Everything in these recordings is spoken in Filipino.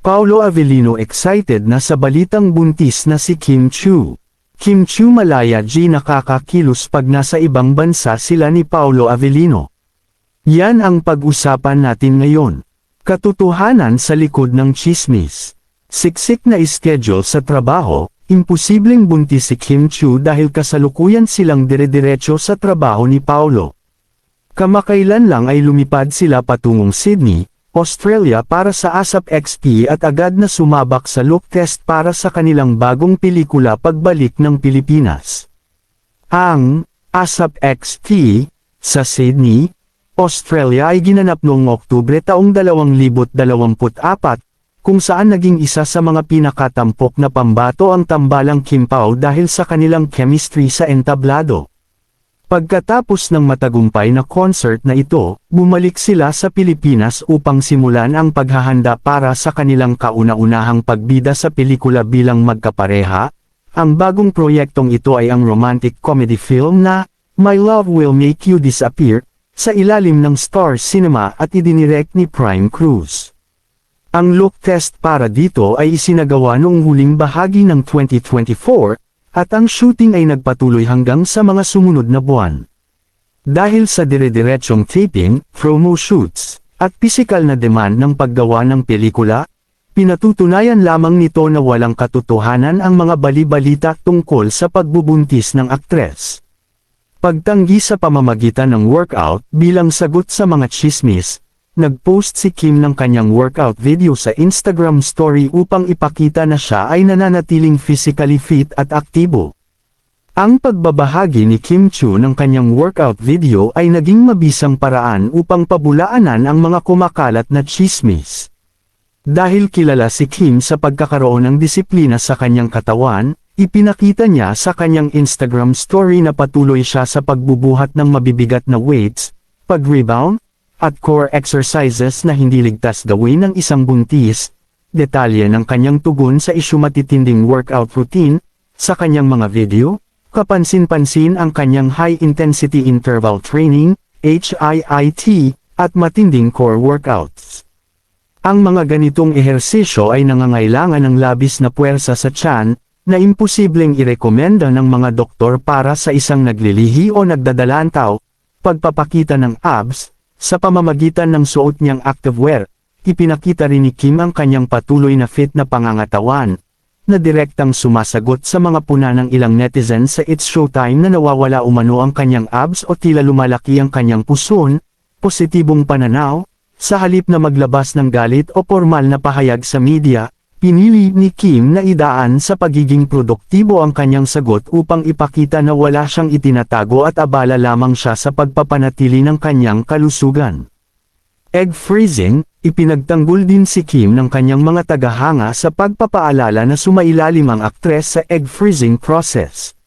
Paolo Avellino excited na sa balitang buntis na si Kim Chiu. Kim Chiu malaya G nakakakilos pag nasa ibang bansa sila ni Paolo Avellino. Yan ang pag-usapan natin ngayon. Katotohanan sa likod ng tsismis. Siksik na schedule sa trabaho, imposibleng buntis si Kim Chiu dahil kasalukuyan silang dire-diretso sa trabaho ni Paolo. Kamakailan lang ay lumipad sila patungong Sydney, Australia para sa ASAP XP at agad na sumabak sa look test para sa kanilang bagong pelikula pagbalik ng Pilipinas. Ang ASAP XP sa Sydney, Australia ay ginanap noong Oktubre taong 2024, kung saan naging isa sa mga pinakatampok na pambato ang tambalang Kim Pao dahil sa kanilang chemistry sa entablado. Pagkatapos ng matagumpay na concert na ito, bumalik sila sa Pilipinas upang simulan ang paghahanda para sa kanilang kauna-unahang pagbida sa pelikula bilang magkapareha. Ang bagong proyektong ito ay ang romantic comedy film na My Love Will Make You Disappear, sa ilalim ng Star Cinema at idinirect ni Prime Cruz. Ang look test para dito ay isinagawa noong huling bahagi ng 2024, at ang shooting ay nagpatuloy hanggang sa mga sumunod na buwan. Dahil sa dire-diretsyong taping, promo shoots, at pisikal na demand ng paggawa ng pelikula, pinatutunayan lamang nito na walang katotohanan ang mga bali-balita tungkol sa pagbubuntis ng aktres. Pagtanggi sa pamamagitan ng workout bilang sagot sa mga tsismis, nag-post si Kim ng kanyang workout video sa Instagram story upang ipakita na siya ay nananatiling physically fit at aktibo. Ang pagbabahagi ni Kim Chiu ng kanyang workout video ay naging mabisang paraan upang pabulaanan ang mga kumakalat na tsismis. Dahil kilala si Kim sa pagkakaroon ng disiplina sa kanyang katawan, ipinakita niya sa kanyang Instagram story na patuloy siya sa pagbubuhat ng mabibigat na weights, pag-rebound, at core exercises na hindi ligtas gawin ng isang buntis. Detalye ng kanyang tugon sa isyu matitinding workout routine, sa kanyang mga video, kapansin-pansin ang kanyang high-intensity interval training, HIIT, at matinding core workouts. Ang mga ganitong ehersisyo ay nangangailangan ng labis na puwersa sa tiyan, na imposibleng irekomenda ng mga doktor para sa isang naglilihi o nagdadalantaw. Pagpapakita ng abs, sa pamamagitan ng suot niyang activewear, ipinakita rin ni Kim ang kanyang patuloy na fit na pangangatawan, na direktang sumasagot sa mga puna ng ilang netizens sa It's Showtime na nawawala umano ang kanyang abs o tila lumalaki ang kanyang puson. Positibong pananaw, sa halip na maglabas ng galit o formal na pahayag sa media, pinili ni Kim na idaan sa pagiging produktibo ang kanyang sagot upang ipakita na wala siyang itinatago at abala lamang siya sa pagpapanatili ng kanyang kalusugan. Egg freezing, ipinagtanggol din si Kim ng kanyang mga tagahanga sa pagpapaalala na sumailalim ang aktres sa egg freezing process.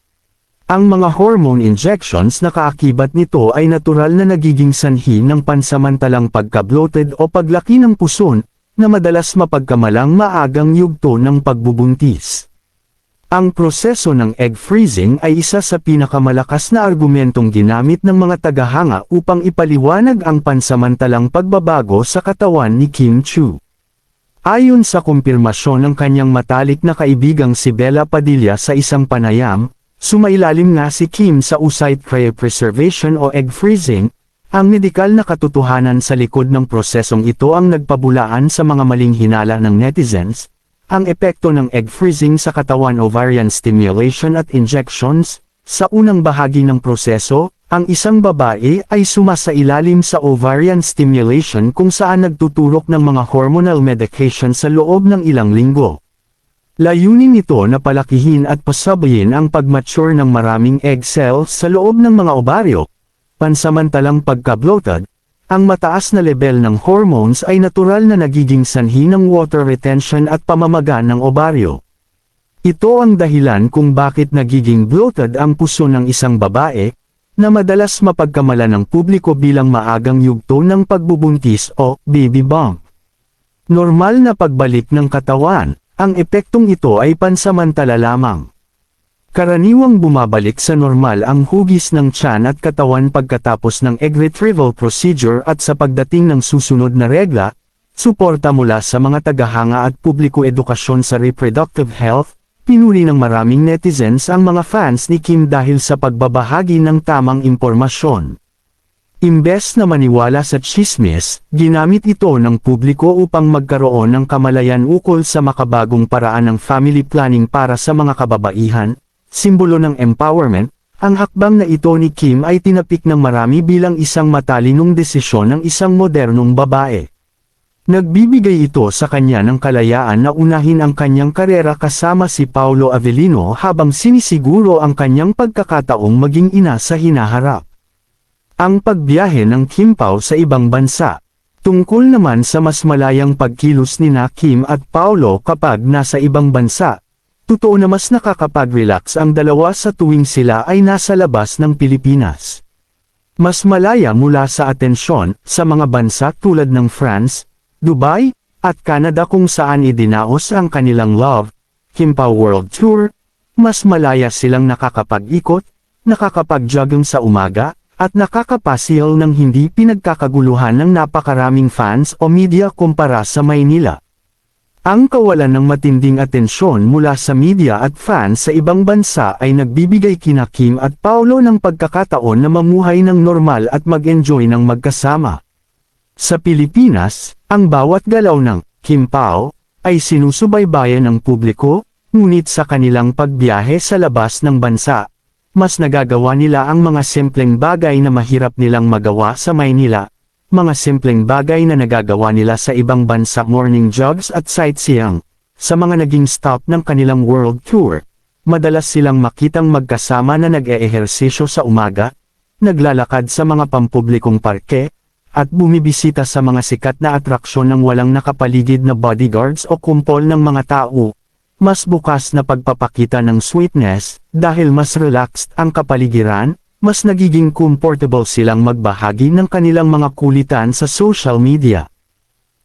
Ang mga hormone injections na kaakibat nito ay natural na nagiging sanhi ng pansamantalang pagka-bloated o paglaki ng puson, na madalas mapagkamalang maagang yugto ng pagbubuntis. Ang proseso ng egg freezing ay isa sa pinakamalakas na argumentong ginamit ng mga tagahanga upang ipaliwanag ang pansamantalang pagbabago sa katawan ni Kim Chiu. Ayon sa kumpirmasyon ng kanyang matalik na kaibigang si Bella Padilla sa isang panayam, sumailalim nga si Kim sa oocyte cryopreservation o egg freezing. Ang medikal na katotohanan sa likod ng prosesong ito ang nagpabulaan sa mga maling hinala ng netizens. Ang epekto ng egg freezing sa katawan ovarian stimulation at injections. Sa unang bahagi ng proseso, ang isang babae ay sumasailalim sa ovarian stimulation kung saan nagtuturok ng mga hormonal medication sa loob ng ilang linggo. Layunin nito na palakihin at pasabayin ang pag-mature ng maraming egg cells sa loob ng mga ovaryo. Pansamantalang pagka-bloated, ang mataas na level ng hormones ay natural na nagiging sanhi ng water retention at pamamaga ng ovaryo. Ito ang dahilan kung bakit nagiging bloated ang puso ng isang babae, na madalas mapagkamala ng publiko bilang maagang yugto ng pagbubuntis o baby bump. Normal na pagbalik ng katawan, ang epektong ito ay pansamantala lamang. Karaniwang bumabalik sa normal ang hugis ng tiyan at katawan pagkatapos ng egg retrieval procedure at sa pagdating ng susunod na regla, suporta mula sa mga tagahanga at publiko edukasyon sa reproductive health, pinuri ng maraming netizens ang mga fans ni Kim dahil sa pagbabahagi ng tamang impormasyon. Imbes na maniwala sa tsismis, ginamit ito ng publiko upang magkaroon ng kamalayan ukol sa makabagong paraan ng family planning para sa mga kababaihan, simbolo ng empowerment. Ang hakbang na ito ni Kim ay tinapik ng marami bilang isang matalinong desisyon ng isang modernong babae. Nagbibigay ito sa kanya ng kalayaan na unahin ang kanyang karera kasama si Paolo Avellino habang sinisiguro ang kanyang pagkakataong maging ina sa hinaharap. Ang pagbiyahe ng Kim Pao sa ibang bansa. Tungkol naman sa mas malayang pagkilos ni na Kim at Paolo kapag nasa ibang bansa. Totoo na mas nakakapag-relax ang dalawa sa tuwing sila ay nasa labas ng Pilipinas. Mas malaya mula sa atensyon sa mga bansa tulad ng France, Dubai, at Canada kung saan idinaos ang kanilang Love, Kim Pao World Tour. Mas malaya silang nakakapag-ikot, nakakapag-jogging sa umaga, at nakakapasyal ng hindi pinagkakaguluhan ng napakaraming fans o media kumpara sa Maynila. Ang kawalan ng matinding atensyon mula sa media at fans sa ibang bansa ay nagbibigay kina Kim at Paolo ng pagkakataon na mamuhay ng normal at mag-enjoy ng magkasama. Sa Pilipinas, ang bawat galaw ng Kim Pao ay sinusubaybayan ng publiko, ngunit sa kanilang pagbiyahe sa labas ng bansa, mas nagagawa nila ang mga simpleng bagay na mahirap nilang magawa sa Maynila, mga simpleng bagay na nagagawa nila sa ibang bansa, morning jogs at sightseeing. Sa mga naging stop ng kanilang world tour, madalas silang makitang magkasama na nag-eehersisyo sa umaga, naglalakad sa mga pampublikong parke, at bumibisita sa mga sikat na atraksyon ng walang nakapaligid na bodyguards o kumpol ng mga tao. Mas bukas na pagpapakita ng sweetness, dahil mas relaxed ang kapaligiran, mas nagiging comfortable silang magbahagi ng kanilang mga kulitan sa social media.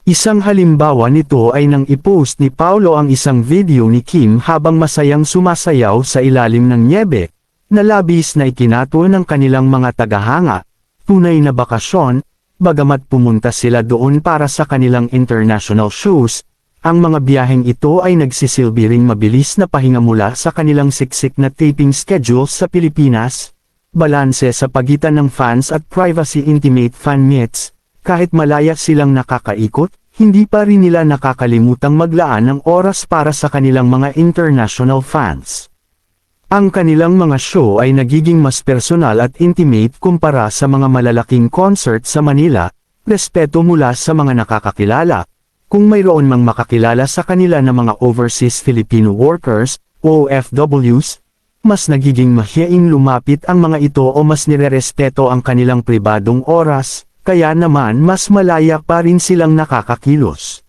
Isang halimbawa nito ay nang ipost ni Paolo ang isang video ni Kim habang masayang sumasayaw sa ilalim ng nyebe, na labis na ikinato ng kanilang mga tagahanga, tunay na bakasyon, bagamat pumunta sila doon para sa kanilang international shows. Ang mga biyaheng ito ay nagsisilbi ring mabilis na pahinga mula sa kanilang siksik na taping schedules sa Pilipinas, balanse sa pagitan ng fans at privacy intimate fan meets, kahit malaya silang nakakaikot, hindi pa rin nila nakakalimutang maglaan ng oras para sa kanilang mga international fans. Ang kanilang mga show ay nagiging mas personal at intimate kumpara sa mga malalaking concert sa Manila, respeto mula sa mga nakakakilala. Kung mayroon mang makakilala sa kanila na mga overseas Filipino workers, OFWs, mas nagiging mahiyain lumapit ang mga ito o mas nirerespeto ang kanilang pribadong oras, kaya naman mas malaya pa rin silang nakakakilos.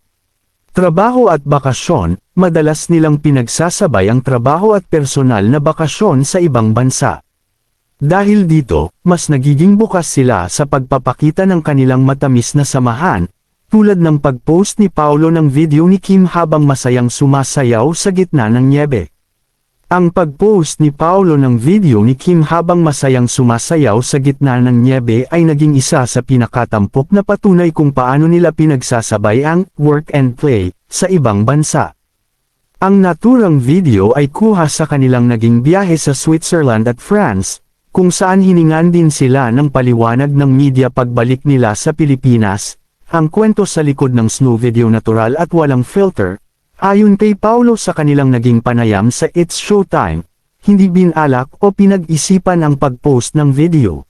Trabaho at bakasyon, madalas nilang pinagsasabay ang trabaho at personal na bakasyon sa ibang bansa. Dahil dito, mas nagiging bukas sila sa pagpapakita ng kanilang matamis na samahan, tulad ng pag-post ni Paolo ng video ni Kim habang masayang sumasayaw sa gitna ng nyebe. Ang pag-post ni Paolo ng video ni Kim habang masayang sumasayaw sa gitna ng nyebe ay naging isa sa pinakatampok na patunay kung paano nila pinagsasabay ang work and play sa ibang bansa. Ang naturang video ay kuha sa kanilang naging biyahe sa Switzerland at France, kung saan hiningan din sila ng paliwanag ng media pagbalik nila sa Pilipinas. Ang kwento sa likod ng snow video natural at walang filter, ayon kay Paolo sa kanilang naging panayam sa It's Showtime, hindi binalak o pinag-isipan ang pag-post ng video.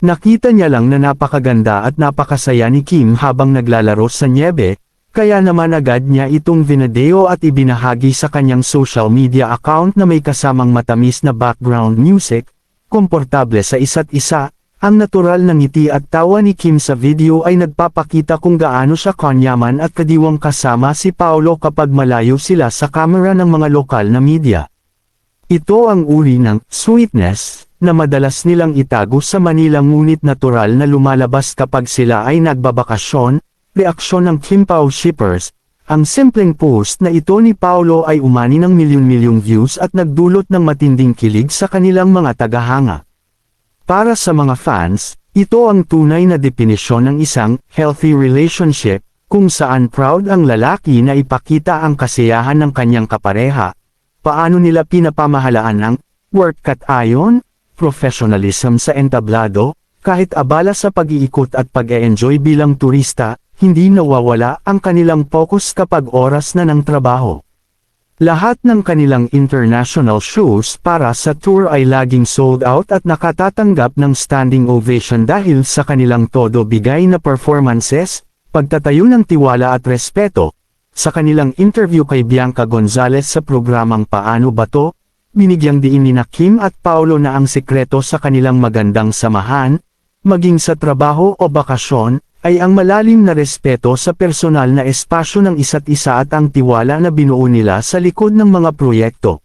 Nakita niya lang na napakaganda at napakasaya ni Kim habang naglalaro sa nyebe, kaya naman agad niya itong vinideo at ibinahagi sa kanyang social media account na may kasamang matamis na background music, komportable sa isa't isa. Ang natural na ngiti at tawa ni Kim sa video ay nagpapakita kung gaano siya kanyaman at kadiwang kasama si Paolo kapag malayo sila sa kamera ng mga lokal na media. Ito ang uri ng sweetness na madalas nilang itago sa Manila ngunit natural na lumalabas kapag sila ay nagbabakasyon. Reaksyon ng Kim Pao shippers. Ang simpleng post na ito ni Paolo ay umani ng milyon-milyong views at nagdulot ng matinding kilig sa kanilang mga tagahanga. Para sa mga fans, ito ang tunay na definisyon ng isang healthy relationship, kung saan proud ang lalaki na ipakita ang kasiyahan ng kanyang kapareha. Paano nila pinapamahalaan ang work at ayon, professionalism sa entablado, kahit abala sa pag-iikot at pag-e-enjoy bilang turista, hindi nawawala ang kanilang focus kapag oras na ng trabaho. Lahat ng kanilang international shows para sa tour ay laging sold out at nakatatanggap ng standing ovation dahil sa kanilang todo bigay na performances, pagtatayo ng tiwala at respeto. Sa kanilang interview kay Bianca Gonzalez sa programang Paano Ba To?, binigyang diin ni Kim at Paolo na ang sekreto sa kanilang magandang samahan, maging sa trabaho o bakasyon, ay ang malalim na respeto sa personal na espasyo ng isa't isa at ang tiwala na binuo nila sa likod ng mga proyekto.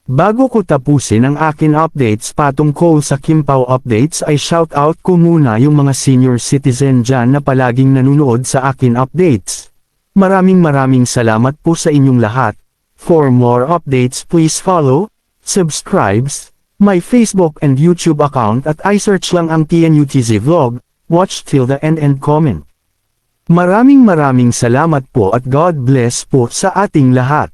Bago ko tapusin ang akin updates patungkol sa Kim Pao updates ay shoutout ko muna yung mga senior citizen dyan na palaging nanonood sa akin updates. Maraming salamat po sa inyong lahat. For more updates please follow, subscribes, my Facebook and YouTube account at i-search lang ang TNUTZ Vlog. Watch till the end and comment. Maraming salamat po at God bless po sa ating lahat.